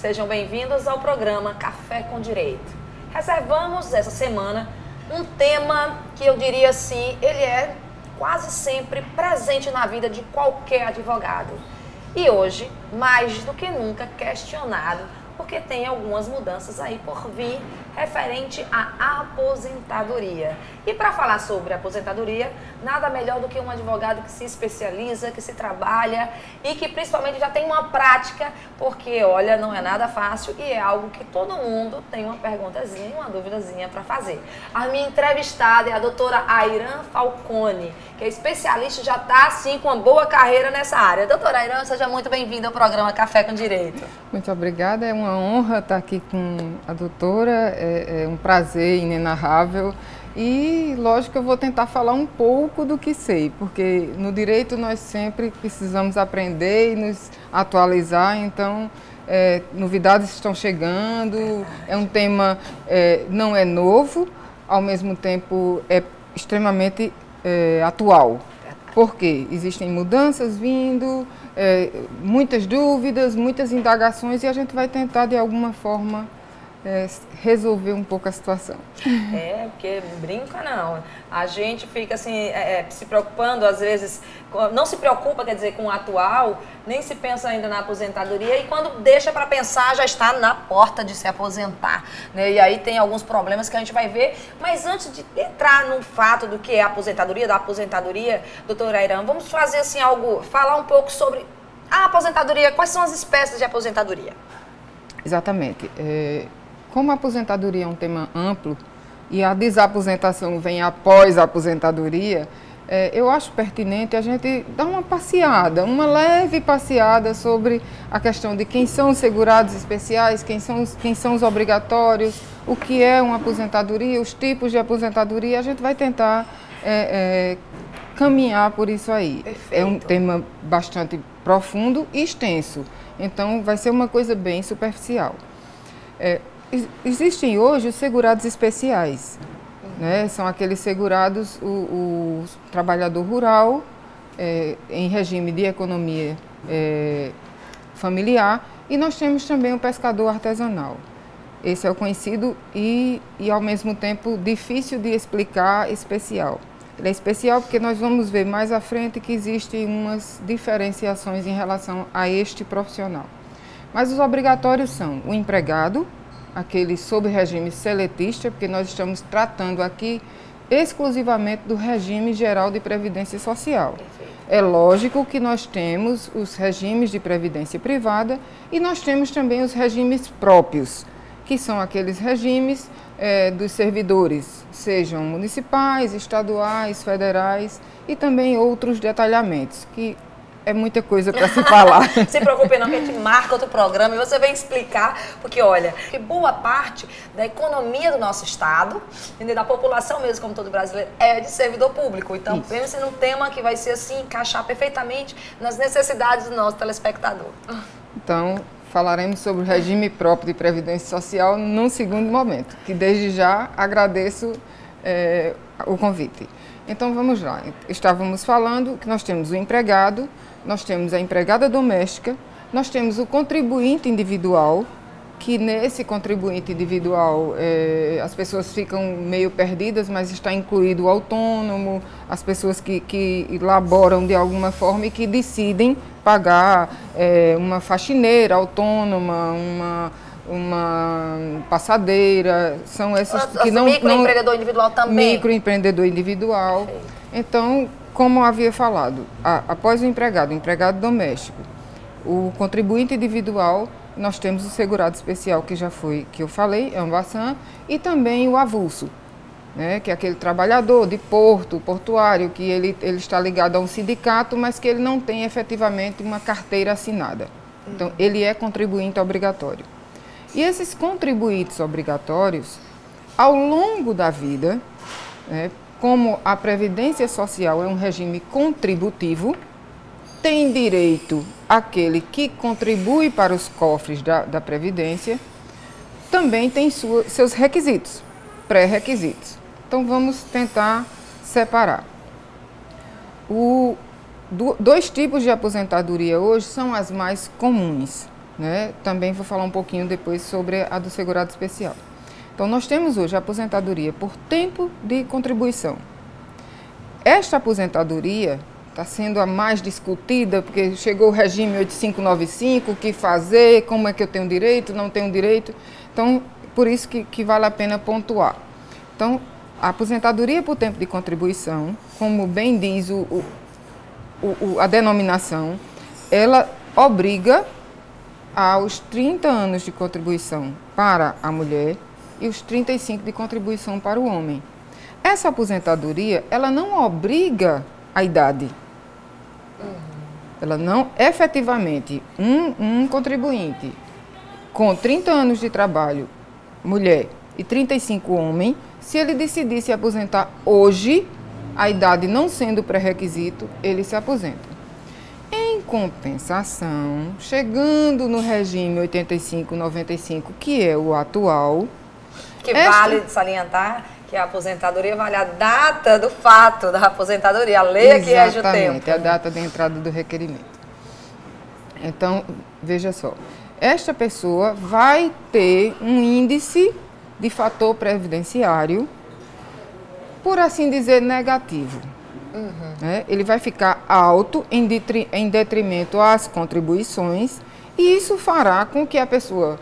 Sejam bem-vindos ao programa Café com Direito. Reservamos essa semana um tema que eu diria assim, ele é quase sempre presente na vida de qualquer advogado. E hoje, mais do que nunca, questionado, porque tem algumas mudanças aí por vir referente à aposentadoria. E para falar sobre aposentadoria, nada melhor do que um advogado que se especializa, que se trabalha e que principalmente já tem uma prática, porque, olha, não é nada fácil e é algo que todo mundo tem uma perguntazinha e uma duvidazinha para fazer. A minha entrevistada é a doutora Ayran Falcone, que é especialista e já está, assim, com uma boa carreira nessa área. Doutora Ayran, seja muito bem-vinda ao programa Café com Direito. Muito obrigada, é uma honra estar aqui com a doutora, é um prazer inenarrável e, lógico, eu vou tentar falar um pouco do que sei, porque no direito nós sempre precisamos aprender e nos atualizar, então novidades estão chegando, é um tema, não é novo, ao mesmo tempo é extremamente atual, porque existem mudanças vindo, muitas dúvidas, muitas indagações e a gente vai tentar de alguma forma resolver um pouco a situação. Porque brinca não. A gente fica assim, se preocupando, às vezes, não se preocupa, quer dizer, com o atual, nem se pensa ainda na aposentadoria e quando deixa para pensar já está na porta de se aposentar, né? E aí tem alguns problemas que a gente vai ver, mas antes de entrar no fato do que é a aposentadoria, da aposentadoria, doutora Ayran, vamos fazer assim falar um pouco sobre a aposentadoria, quais são as espécies de aposentadoria? Exatamente. Como a aposentadoria é um tema amplo e a desaposentação vem após a aposentadoria, eu acho pertinente a gente dar uma passeada, uma leve passeada sobre a questão de quem são os segurados especiais, quem são os obrigatórios, o que é uma aposentadoria, os tipos de aposentadoria. A gente vai tentar caminhar por isso aí. Perfeito. É um tema bastante profundo e extenso, então vai ser uma coisa bem superficial. Existem hoje os segurados especiais, né? São aqueles segurados, o trabalhador rural, em regime de economia familiar, e nós temos também o pescador artesanal. Esse é o conhecido e ao mesmo tempo difícil de explicar, especial. Ele é especial porque nós vamos ver mais à frente que existem umas diferenciações em relação a este profissional. Mas os obrigatórios são o empregado, aquele sob regime seletista, porque nós estamos tratando aqui exclusivamente do regime geral de previdência social. Perfeito. É lógico que nós temos os regimes de previdência privada e nós temos também os regimes próprios, que são aqueles regimes dos servidores, sejam municipais, estaduais, federais e também outros detalhamentos, que é muita coisa para se falar. Se preocupe não, que a gente marca outro programa e você vem explicar, porque olha, que boa parte da economia do nosso estado, da população mesmo, como todo brasileiro, é de servidor público. Então, pense num tema que vai ser assim, encaixar perfeitamente nas necessidades do nosso telespectador. Então, falaremos sobre o regime próprio de previdência social num segundo momento, que desde já agradeço o convite. Então, vamos lá. Estávamos falando que nós temos o empregado, nós temos a empregada doméstica, nós temos o contribuinte individual, que nesse contribuinte individual as pessoas ficam meio perdidas, mas está incluído o autônomo, as pessoas que laboram de alguma forma e que decidem pagar uma faxineira autônoma, uma passadeira, são essas que não... Microempreendedor individual também. Microempreendedor individual. Então, como havia falado, após o empregado doméstico, o contribuinte individual, nós temos o segurado especial, que eu falei, é um Ambassan, e também o avulso, né, que é aquele trabalhador de portuário, que ele está ligado a um sindicato, mas que ele não tem efetivamente uma carteira assinada. Então, ele é contribuinte obrigatório. E esses contribuintes obrigatórios, ao longo da vida, né, como a Previdência Social é um regime contributivo, tem direito aquele que contribui para os cofres da Previdência, também tem seus requisitos, pré-requisitos. Então, vamos tentar separar. Dois tipos de aposentadoria hoje são as mais comuns. né? Também vou falar um pouquinho depois sobre a do segurado especial. Então, nós temos hoje a aposentadoria por tempo de contribuição. Esta aposentadoria está sendo a mais discutida, porque chegou o regime 8595, o que fazer, como é que eu tenho direito, não tenho direito. Então, por isso que vale a pena pontuar. Então, a aposentadoria por tempo de contribuição, como bem diz a denominação, ela obriga aos 30 anos de contribuição para a mulher e os 35 de contribuição para o homem. Essa aposentadoria, ela não obriga a idade. Ela não, efetivamente, um contribuinte com 30 anos de trabalho, mulher, e 35 homem, se ele decidir se aposentar hoje, a idade não sendo pré-requisito, ele se aposenta. Em compensação, chegando no regime 85-95, que é o atual... Que vale salientar que a aposentadoria vale a data do fato da aposentadoria, a lei que rege o tempo. Exatamente, a data de entrada do requerimento. Então, veja só, esta pessoa vai ter um índice de fator previdenciário, por assim dizer, negativo. Né? Ele vai ficar alto em detrimento às contribuições e isso fará com que a pessoa...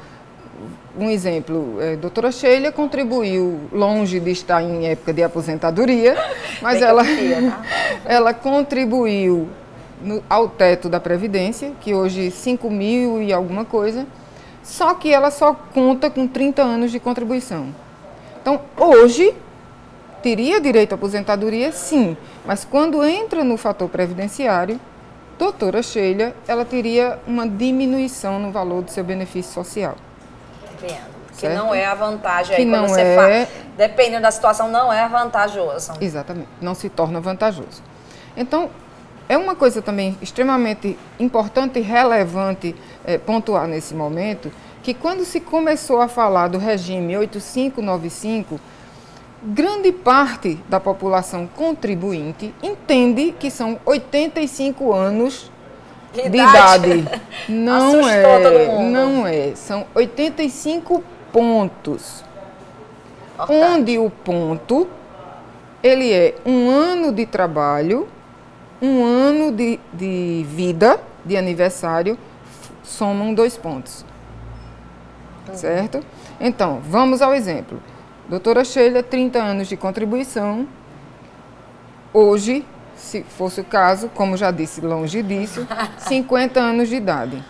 Um exemplo, a doutora Sheila contribuiu, longe de estar em época de aposentadoria, mas ela contribuiu ao teto da Previdência, que hoje 5 mil e alguma coisa, só que ela só conta com 30 anos de contribuição. Então, hoje, teria direito à aposentadoria, sim, mas quando entra no fator previdenciário, doutora Sheila, ela teria uma diminuição no valor do seu benefício social. Que não é a vantagem aí, quando você faz. Dependendo da situação, não é vantajoso. Exatamente, não se torna vantajoso. Então, é uma coisa também extremamente importante e relevante pontuar nesse momento, que quando se começou a falar do regime 8595, grande parte da população contribuinte entende que são 85 anos de idade. Não é. São 85 pontos. Onde o ponto, ele é 1 ano de trabalho, 1 ano de vida, de aniversário, somam 2 pontos. Certo? Então, vamos ao exemplo. Doutora Sheila, 30 anos de contribuição. Hoje, se fosse o caso, como já disse, longe disso, 50 anos de idade.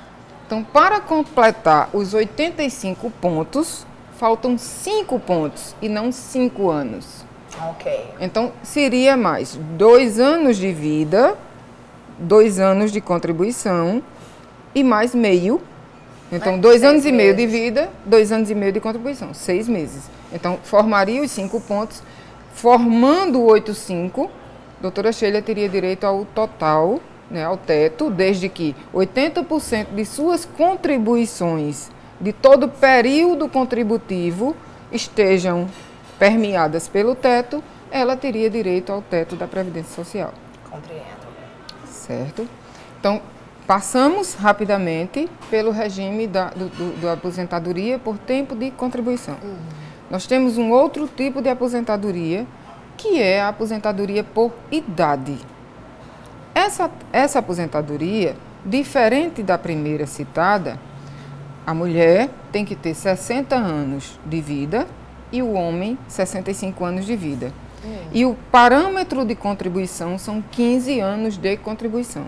Então, para completar os 85 pontos, faltam 5 pontos e não 5 anos. Ok. Então, seria mais 2 anos de vida, 2 anos de contribuição e mais meio. Então, 2 anos e meio de vida, 2 anos e meio de contribuição, 6 meses. Então, formaria os 5 pontos, formando o 85, doutora Sheila teria direito ao total, né, ao teto, desde que 80% de suas contribuições de todo período contributivo estejam permeadas pelo teto, ela teria direito ao teto da Previdência Social. Compreendo. Certo? Então, passamos rapidamente pelo regime da aposentadoria por tempo de contribuição. Nós temos um outro tipo de aposentadoria, que é a aposentadoria por idade. Essa aposentadoria, diferente da primeira citada, a mulher tem que ter 60 anos de vida e o homem 65 anos de vida. E o parâmetro de contribuição são 15 anos de contribuição.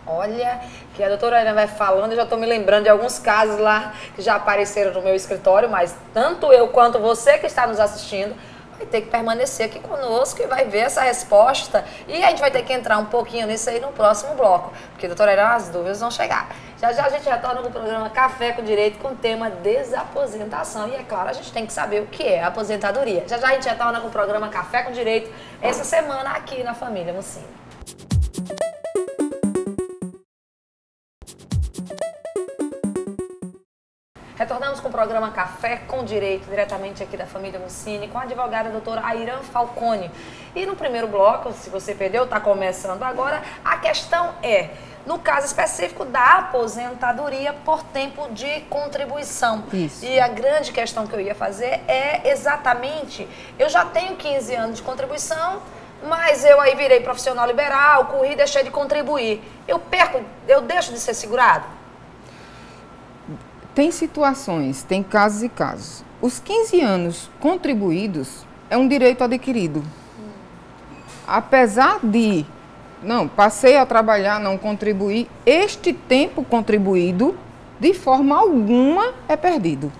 Olha, que a doutora Ana vai falando, eu já estou me lembrando de alguns casos lá que já apareceram no meu escritório, mas tanto eu quanto você que está nos assistindo vai ter que permanecer aqui conosco e vai ver essa resposta. E a gente vai ter que entrar um pouquinho nisso aí no próximo bloco, porque, doutora Ana, as dúvidas vão chegar. Já já a gente retorna no programa Café com Direito com o tema desaposentação. E é claro, a gente tem que saber o que é a aposentadoria. Já já a gente retorna com o programa Café com Direito essa semana aqui na Família Mucini. Retornamos com o programa Café com Direito, diretamente aqui da família Mussini, com a advogada doutora Airan Falcone. E no primeiro bloco, se você perdeu, está começando agora, a questão é, no caso específico da aposentadoria por tempo de contribuição. Isso. E a grande questão que eu ia fazer é exatamente, eu já tenho 15 anos de contribuição, mas eu aí virei profissional liberal, corri e deixei de contribuir. Eu deixo de ser segurado? Tem situações, tem casos e casos. Os 15 anos contribuídos é um direito adquirido. Apesar de, não, passei a trabalhar, não contribuí, este tempo contribuído, de forma alguma, é perdido.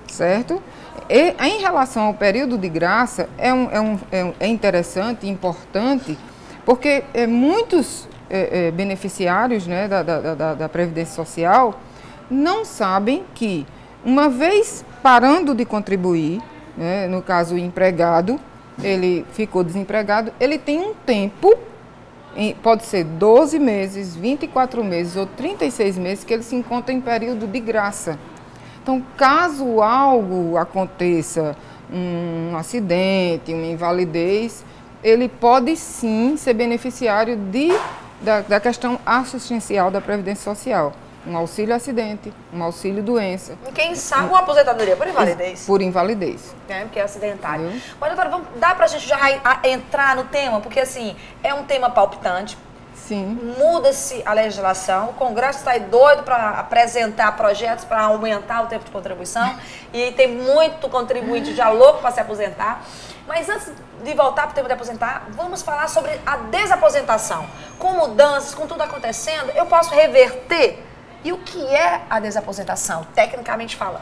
Certo? E, em relação ao período de graça, é interessante, importante, porque muitos beneficiários, né, da Previdência Social não sabem que, uma vez parando de contribuir, né, no caso o empregado, ele ficou desempregado, ele tem um tempo, pode ser 12 meses, 24 meses ou 36 meses, que ele se encontra em período de graça. Então, caso algo aconteça, um acidente, uma invalidez, ele pode sim ser beneficiário da questão assistencial da Previdência Social. Um auxílio acidente, um auxílio doença. Quem sabe uma aposentadoria por invalidez. Por invalidez. Porque é acidentário. Mas, doutora, dá pra gente já entrar no tema? Porque, assim, é um tema palpitante. Sim. Muda-se a legislação, o Congresso está aí doido para apresentar projetos para aumentar o tempo de contribuição e tem muito contribuinte já louco para se aposentar. Mas antes de voltar para o tema de aposentar, vamos falar sobre a desaposentação. Com mudanças, com tudo acontecendo, eu posso reverter? E o que é a desaposentação, tecnicamente falando?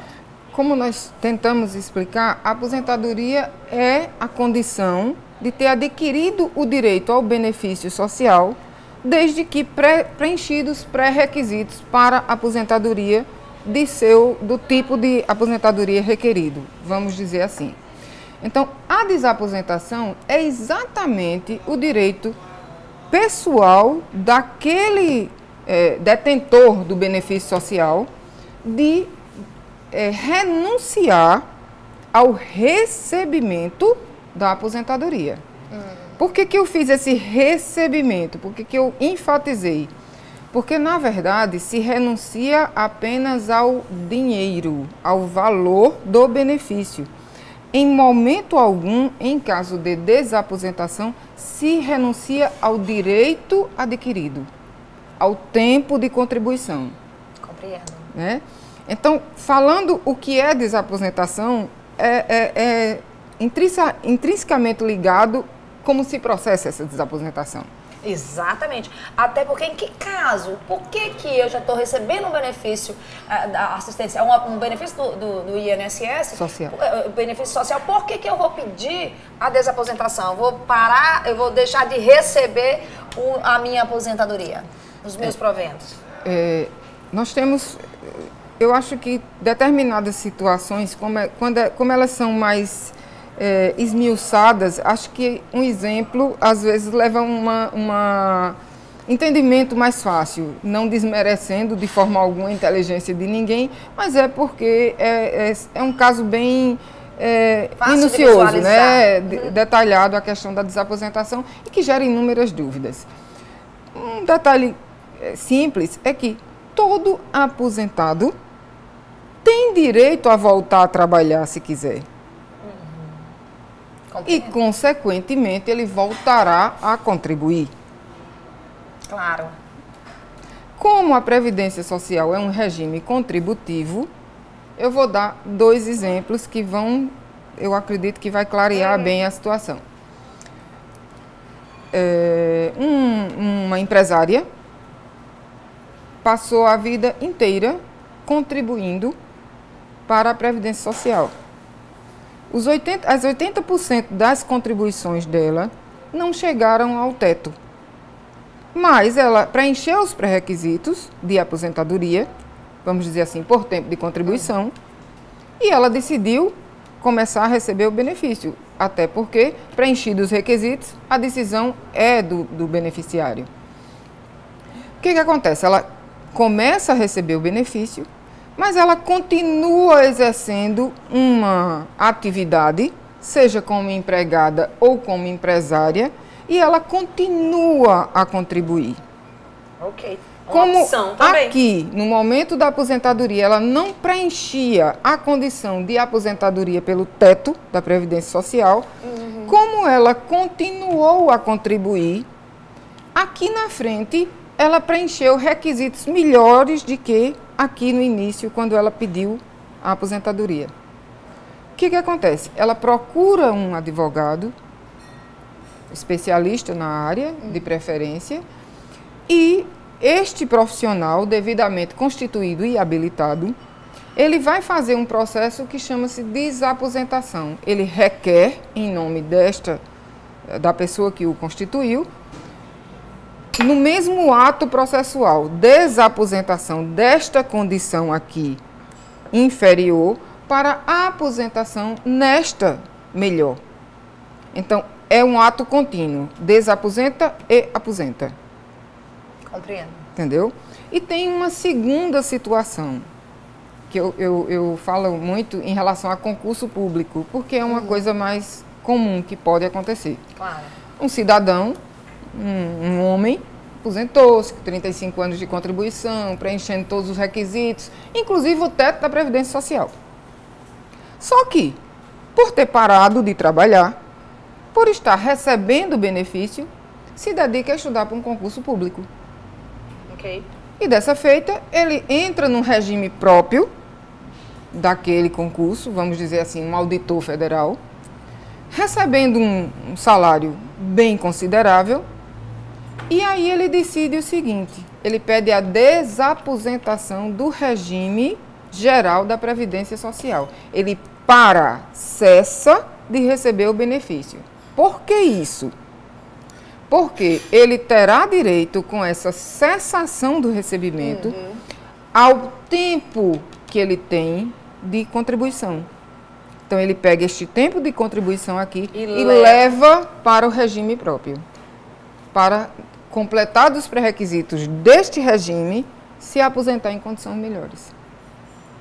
Como nós tentamos explicar, a aposentadoria é a condição de ter adquirido o direito ao benefício social desde que preenchidos pré-requisitos para a aposentadoria do tipo de aposentadoria requerido, vamos dizer assim. Então, a desaposentação é exatamente o direito pessoal daquele detentor do benefício social de renunciar ao recebimento da aposentadoria. Por que eu fiz esse recebimento? Por que eu enfatizei? Porque, na verdade, se renuncia apenas ao dinheiro, ao valor do benefício. Em momento algum, em caso de desaposentação, se renuncia ao direito adquirido, ao tempo de contribuição. Compreendo. Né? Então, falando o que é desaposentação, é intrinsecamente ligado como se processa essa desaposentação. Exatamente. Até porque, em que caso, por que eu já estou recebendo um benefício da assistência, um benefício do INSS? Social. Benefício social, por que eu vou pedir a desaposentação? Eu vou parar, eu vou deixar de receber a minha aposentadoria, os meus proventos? Nós temos, eu acho que determinadas situações, como elas são mais esmiuçadas, acho que um exemplo, às vezes, leva um entendimento mais fácil, não desmerecendo de forma alguma a inteligência de ninguém, mas é porque é um caso bem minucioso, né? Detalhado a questão da desaposentação e que gera inúmeras dúvidas. Um detalhe simples é que todo aposentado tem direito a voltar a trabalhar se quiser. E, consequentemente, ele voltará a contribuir. Claro. Como a Previdência Social é um regime contributivo, eu vou dar 2 exemplos que eu acredito que vai clarear bem a situação. Uma empresária passou a vida inteira contribuindo para a Previdência Social. As 80% das contribuições dela não chegaram ao teto. Mas ela preencheu os pré-requisitos de aposentadoria, vamos dizer assim, por tempo de contribuição, e ela decidiu começar a receber o benefício, até porque, preenchidos os requisitos, a decisão é do beneficiário. O que acontece? Ela começa a receber o benefício, mas ela continua exercendo uma atividade, seja como empregada ou como empresária, e ela continua a contribuir. Ok. Como opção também. Aqui, no momento da aposentadoria, ela não preenchia a condição de aposentadoria pelo teto da Previdência Social, como ela continuou a contribuir, aqui na frente ela preencheu requisitos melhores do que aqui no início, quando ela pediu a aposentadoria. O que acontece? Ela procura um advogado, especialista na área, de preferência, e este profissional, devidamente constituído e habilitado, ele vai fazer um processo que chama-se desaposentação. Ele requer, em nome da pessoa que o constituiu, no mesmo ato processual, desaposentação desta condição aqui inferior para a aposentação nesta melhor. Então, é um ato contínuo, desaposenta e aposenta. Compreendo. Entendeu? E tem uma segunda situação, que eu falo muito em relação a concurso público, porque é uma coisa mais comum que pode acontecer. Claro. Um cidadão, um homem, aposentou-se com 35 anos de contribuição, preenchendo todos os requisitos, inclusive o teto da Previdência Social. Só que, por ter parado de trabalhar, por estar recebendo benefício, se dedica a estudar para um concurso público. Ok. E dessa feita, ele entra num regime próprio daquele concurso, vamos dizer assim, um auditor federal, recebendo um salário bem considerável, e aí ele decide o seguinte, ele pede a desaposentação do regime geral da Previdência Social. Ele cessa de receber o benefício. Por que isso? Porque ele terá direito, com essa cessação do recebimento, ao tempo que ele tem de contribuição. Então, ele pega este tempo de contribuição aqui e leva para o regime próprio. Para, completados os pré-requisitos deste regime, se aposentar em condições melhores.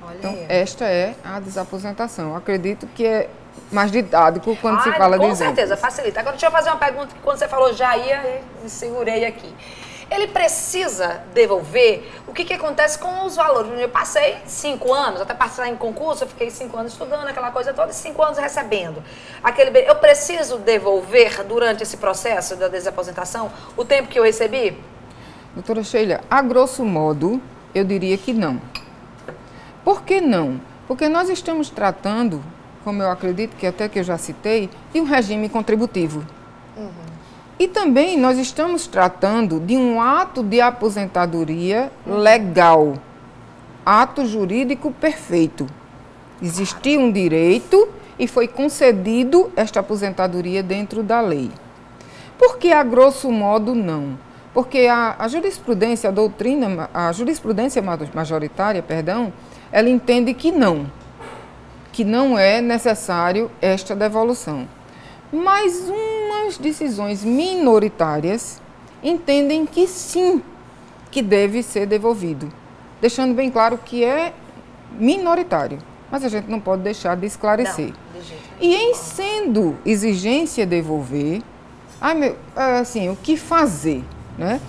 Olha então, aí. Esta é a desaposentação. Eu acredito que é mais didático quando se fala de exemplos. Com certeza, facilita. Agora, deixa eu fazer uma pergunta que quando você falou já ia, me segurei aqui. Ele precisa devolver o que acontece com os valores. Eu passei 5 anos, até passar em concurso, eu fiquei 5 anos estudando, aquela coisa toda, e 5 anos recebendo. Eu preciso devolver, durante esse processo da desaposentação, o tempo que eu recebi? Doutora Sheila, a grosso modo, eu diria que não. Por que não? Porque nós estamos tratando, como eu acredito que até que eu já citei, de um regime contributivo. E também nós estamos tratando de um ato de aposentadoria legal, ato jurídico perfeito. Existiu um direito e foi concedido esta aposentadoria dentro da lei. Por que a grosso modo não? Porque a jurisprudência, a jurisprudência majoritária, ela entende que não é necessário esta devolução. Mas umas decisões minoritárias entendem que sim, que deve ser devolvido. Deixando bem claro que é minoritário, mas a gente não pode deixar de esclarecer. Não, de jeito nenhum. E em sendo exigência devolver, o que fazer? Né?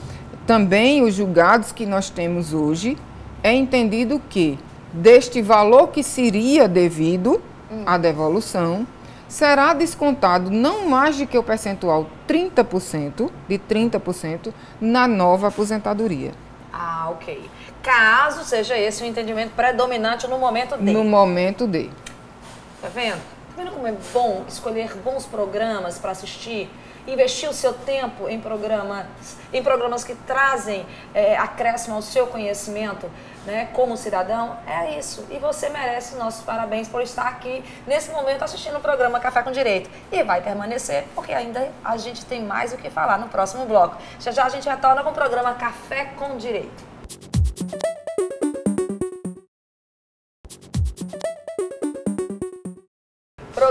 Também os julgados que nós temos hoje, é entendido que deste valor que seria devido à devolução, será descontado não mais do que o percentual 30%, de 30%, na nova aposentadoria. Ah, ok. Caso seja esse o entendimento predominante no momento D. No momento D. Tá vendo? Tá vendo como é bom escolher bons programas para assistir? Investir o seu tempo em programas que trazem acréscimo ao seu conhecimento, né, como cidadão, é isso. E você merece nossos parabéns por estar aqui nesse momento assistindo o programa Café com Direito. E vai permanecer, porque ainda a gente tem mais o que falar no próximo bloco. Já já a gente retorna com o programa Café com Direito.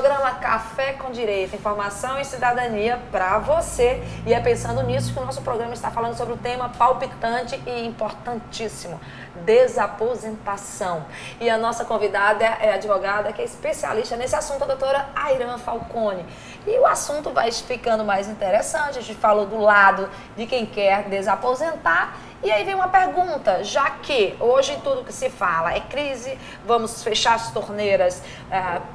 programa Café com Direito, Informação e Cidadania para você. E é pensando nisso que o nosso programa está falando sobre o tema palpitante e importantíssimo, desaposentação. E a nossa convidada é a advogada que é especialista nesse assunto, a doutora Ayran Falcone. E o assunto vai ficando mais interessante, a gente falou do lado de quem quer desaposentar. E aí vem uma pergunta, já que hoje tudo que se fala é crise, vamos fechar as torneiras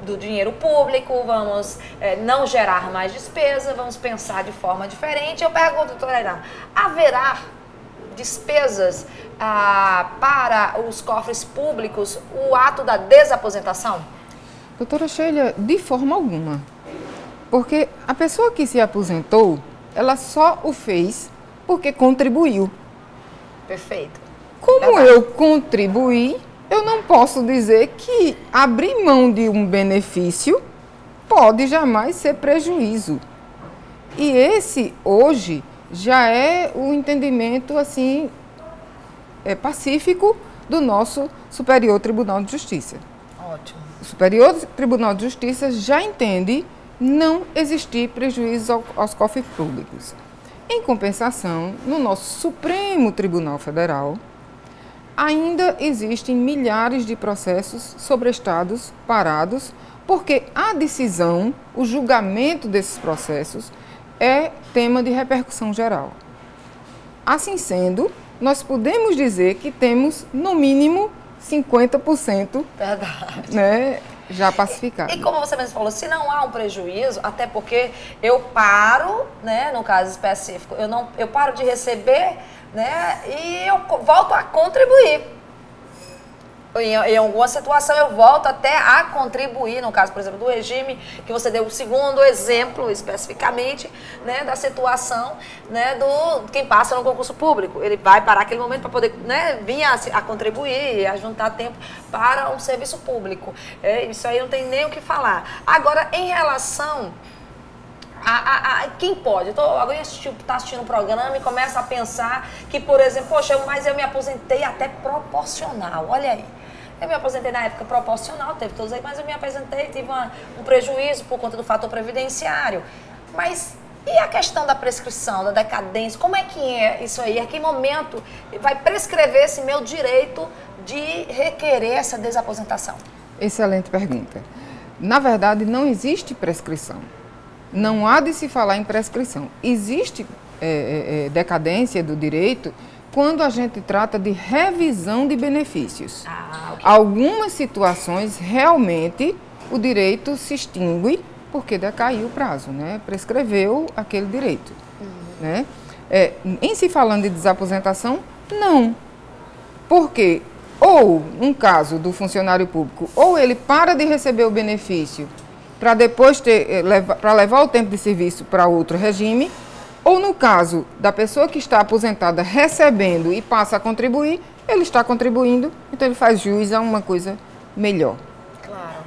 do dinheiro público, vamos não gerar mais despesa, vamos pensar de forma diferente. Eu pergunto, doutora Ayran, haverá despesas para os cofres públicos o ato da desaposentação? Doutora Sheila, de forma alguma. Porque a pessoa que se aposentou, ela só o fez porque contribuiu. Perfeito. Como eu contribuí, eu não posso dizer que abrir mão de um benefício pode jamais ser prejuízo. E esse, hoje, já é o entendimento, assim, pacífico do nosso Superior Tribunal de Justiça. Ótimo. O Superior Tribunal de Justiça já entende não existir prejuízo aos cofres públicos. Em compensação, no nosso Supremo Tribunal Federal, ainda existem milhares de processos sobrestados, parados, porque a decisão, o julgamento desses processos é tema de repercussão geral. Assim sendo, nós podemos dizer que temos, no mínimo, 50%, verdade, né, já pacificado. E como você mesmo falou, se não há um prejuízo, até porque eu paro, né, no caso específico, eu paro de receber, né, e eu volto a contribuir. Em alguma situação eu volto até a contribuir, no caso, por exemplo, do regime, que você deu o segundo exemplo especificamente, né, da situação, né, do quem passa no concurso público. Ele vai parar aquele momento para poder, né, vir a contribuir, a juntar tempo para um serviço público. Isso aí não tem nem o que falar. Agora, em relação a quem pode? Alguém está assistindo o programa e começa a pensar que, por exemplo, poxa, mas eu me aposentei até proporcional, olha aí. Eu me aposentei na época proporcional, teve todos aí, mas eu me aposentei, tive um prejuízo por conta do fator previdenciário. Mas e a questão da prescrição, da decadência? Como é que é isso aí? A que momento vai prescrever esse meu direito de requerer essa desaposentação? Excelente pergunta. Na verdade, não existe prescrição. Não há de se falar em prescrição. Existe decadência do direito quando a gente trata de revisão de benefícios. Okay. Algumas situações, realmente, o direito se extingue porque decaiu o prazo, né? Prescreveu aquele direito. Né? Em se falando de desaposentação, não. Porque, ou, no caso do funcionário público, ou ele para de receber o benefício para depois para levar o tempo de serviço para outro regime, ou no caso da pessoa que está aposentada recebendo e passa a contribuir, ele está contribuindo, então ele faz jus a uma coisa melhor. Claro.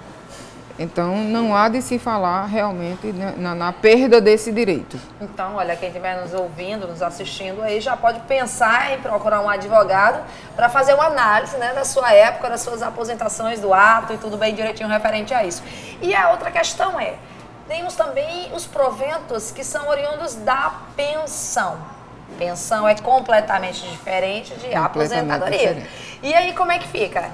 Então não há de se falar realmente na perda desse direito. Então, olha, quem estiver nos ouvindo, nos assistindo aí, já pode pensar em procurar um advogado para fazer uma análise, né, da sua época, das suas aposentações, do ato e tudo bem direitinho referente a isso. E a outra questão temos também os proventos que são oriundos da pensão. Pensão é completamente diferente de aposentadoria. Diferente. E aí, como é que fica?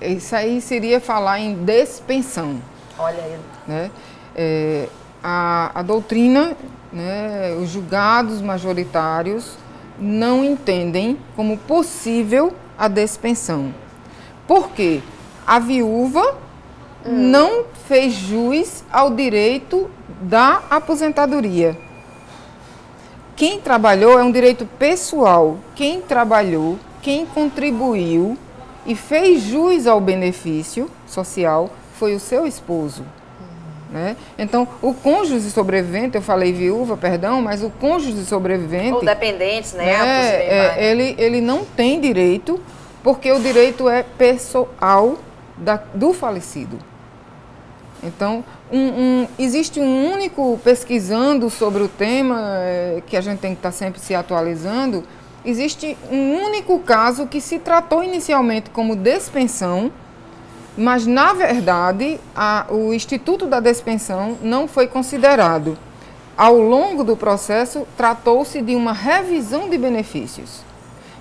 Isso aí seria falar em despensão. Olha aí. Né? A doutrina, né, os julgados majoritários não entendem como possível a despensão. Por quê? A viúva não fez jus ao direito da aposentadoria. Quem trabalhou é um direito pessoal. Quem trabalhou, quem contribuiu e fez jus ao benefício social foi o seu esposo. Né? Então, o cônjuge sobrevivente, eu falei viúva, perdão, mas o cônjuge sobrevivente... Ou dependentes, né? Ele não tem direito, porque o direito é pessoal do falecido. Então, existe um único, pesquisando sobre o tema, que a gente tem que estar sempre se atualizando, existe um único caso que se tratou inicialmente como despensão, Mas, na verdade, o Instituto da Despensão não foi considerado. Ao longo do processo, tratou-se de uma revisão de benefícios,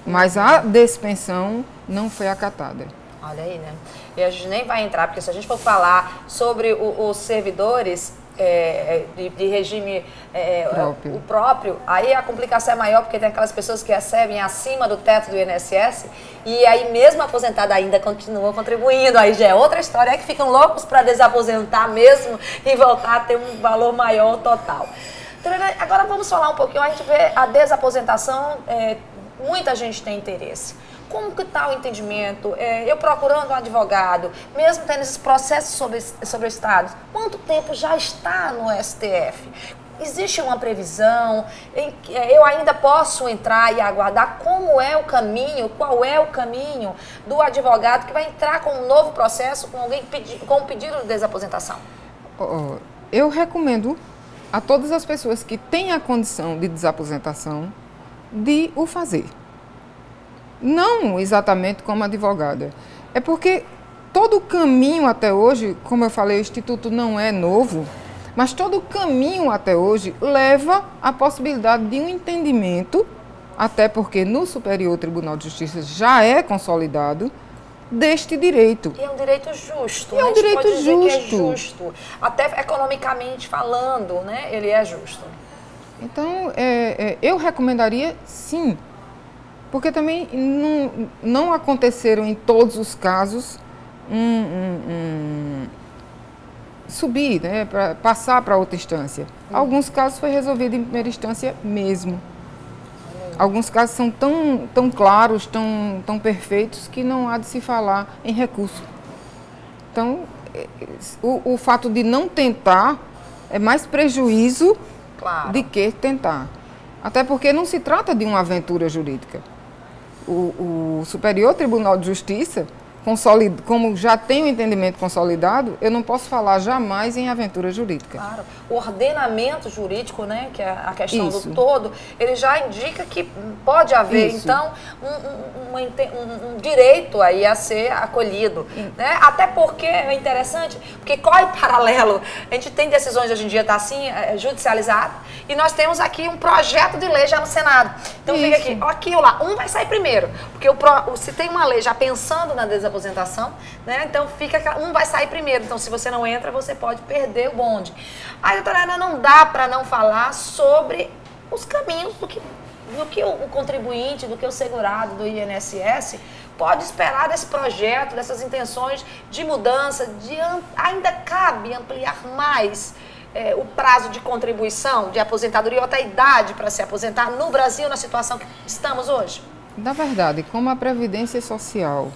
mas a despensão não foi acatada. Olha aí, né? E a gente nem vai entrar, porque se a gente for falar sobre os servidores de regime o próprio, aí a complicação é maior, porque tem aquelas pessoas que recebem acima do teto do INSS e aí mesmo aposentada ainda continuam contribuindo, aí já é outra história, é que ficam loucos para desaposentar mesmo e voltar a ter um valor maior total. Agora vamos falar um pouquinho, a gente vê a desaposentação, muita gente tem interesse. Como que está o entendimento? Eu procurando um advogado, mesmo tendo esses processos sobre o Estado, quanto tempo já está no STF? Existe uma previsão? Eu ainda posso entrar e aguardar? Como é o caminho? Qual é o caminho do advogado que vai entrar com um novo processo com alguém com um pedido de desaposentação? Eu recomendo a todas as pessoas que têm a condição de desaposentação de o fazer. Não exatamente como advogada. É porque todo o caminho até hoje, como eu falei, o Instituto não é novo, mas todo o caminho até hoje leva à possibilidade de um entendimento, até porque no Superior Tribunal de Justiça já é consolidado, deste direito. E é um direito justo. É um direito pode dizer justo. Que é justo. Até economicamente falando, né? Ele é justo. Então, eu recomendaria sim. Porque também não aconteceram em todos os casos subir, né, para passar para outra instância. Alguns casos foi resolvido em primeira instância mesmo. Alguns casos são tão claros, tão perfeitos, que não há de se falar em recurso. Então, o fato de não tentar é mais prejuízo de que tentar. Até porque não se trata de uma aventura jurídica. O Superior Tribunal de Justiça, como já tem o entendimento consolidado, eu não posso falar jamais em aventura jurídica. Claro. O ordenamento jurídico, né, que é a questão Isso. do todo, ele já indica que pode haver, Isso. então, um direito aí a ser acolhido. Né? Até porque é interessante, porque corre paralelo. A gente tem decisões hoje em dia, está assim, judicializado, e nós temos aqui um projeto de lei já no Senado. Então fica aqui ou lá, um vai sair primeiro, porque se tem uma lei já pensando na desaposentação, né, então um vai sair primeiro. Então se você não entra, você pode perder o bonde. Aí, doutora Ana, não dá para não falar sobre os caminhos do que o contribuinte, do que o segurado do INSS pode esperar desse projeto, dessas intenções de mudança, ainda cabe ampliar mais o prazo de contribuição, de aposentadoria ou até a idade para se aposentar no Brasil, na situação que estamos hoje? Na verdade, como a Previdência Social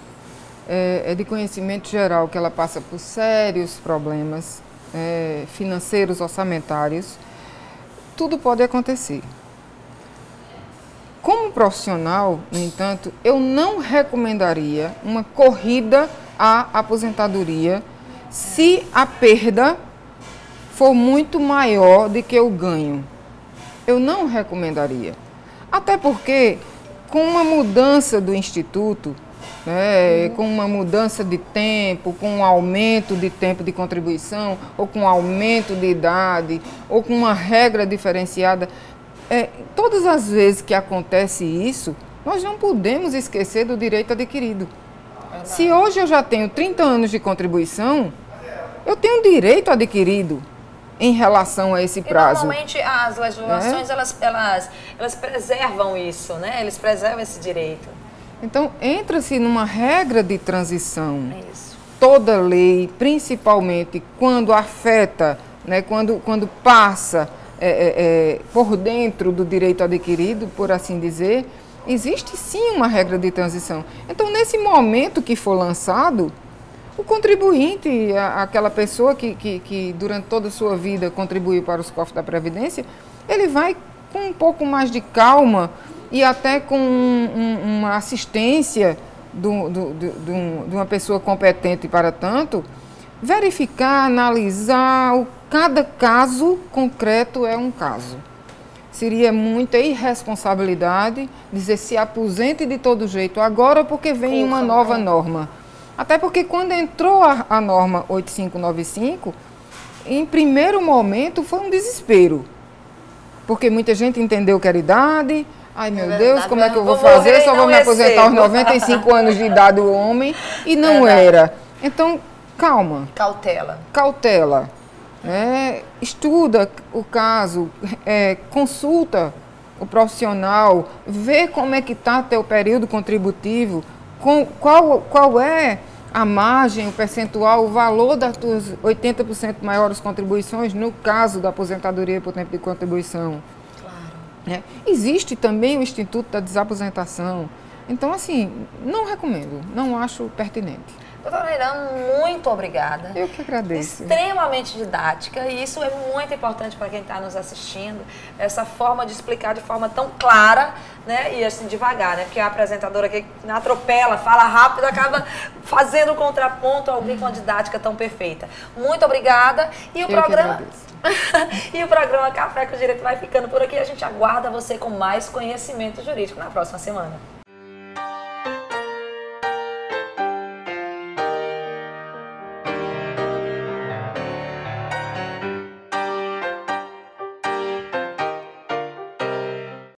é de conhecimento geral que ela passa por sérios problemas financeiros, orçamentários, tudo pode acontecer. Como profissional, no entanto, eu não recomendaria uma corrida à aposentadoria se a perda for muito maior do que o ganho. Eu não recomendaria. Até porque, com uma mudança do Instituto, com uma mudança de tempo, com um aumento de tempo de contribuição, ou com um aumento de idade, ou com uma regra diferenciada, todas as vezes que acontece isso, nós não podemos esquecer do direito adquirido. Se hoje eu já tenho 30 anos de contribuição, eu tenho direito adquirido em relação a esse prazo. E normalmente as legislações, elas preservam isso, né? Eles preservam esse direito. Então, entra-se numa regra de transição. É isso. Toda lei, principalmente quando afeta, né, quando passa por dentro do direito adquirido, por assim dizer, existe sim uma regra de transição. Então, nesse momento que for lançado, o contribuinte, aquela pessoa que durante toda a sua vida contribuiu para os cofres da Previdência, ele vai com um pouco mais de calma e até com uma assistência de uma pessoa competente para tanto, verificar, analisar, cada caso concreto é um caso. Seria muita irresponsabilidade dizer se aposente de todo jeito agora porque vem uma nova norma. Até porque quando entrou a norma 8595, em primeiro momento foi um desespero. Porque muita gente entendeu que era idade. Ai, meu Deus, como é que eu vou fazer? Só vou me aposentar aos 95 anos de idade o homem. E não era. Então, calma. Cautela. Cautela. Estuda o caso, consulta o profissional, vê como é que está teu período contributivo, qual é a margem, o percentual, o valor das tuas 80% maiores contribuições, no caso da aposentadoria por tempo de contribuição. Claro. Existe também o Instituto da Desaposentação. Então, assim, não recomendo, não acho pertinente. Doutora Irã, muito obrigada. Eu que agradeço. Extremamente didática, e isso é muito importante para quem está nos assistindo, essa forma de explicar de forma tão clara, né, e assim devagar, né, porque a apresentadora que atropela, fala rápido, acaba fazendo o contraponto ao ouvir com uma didática tão perfeita. Muito obrigada. E o programa e o programa Café com Direito vai ficando por aqui. A gente aguarda você com mais conhecimento jurídico na próxima semana.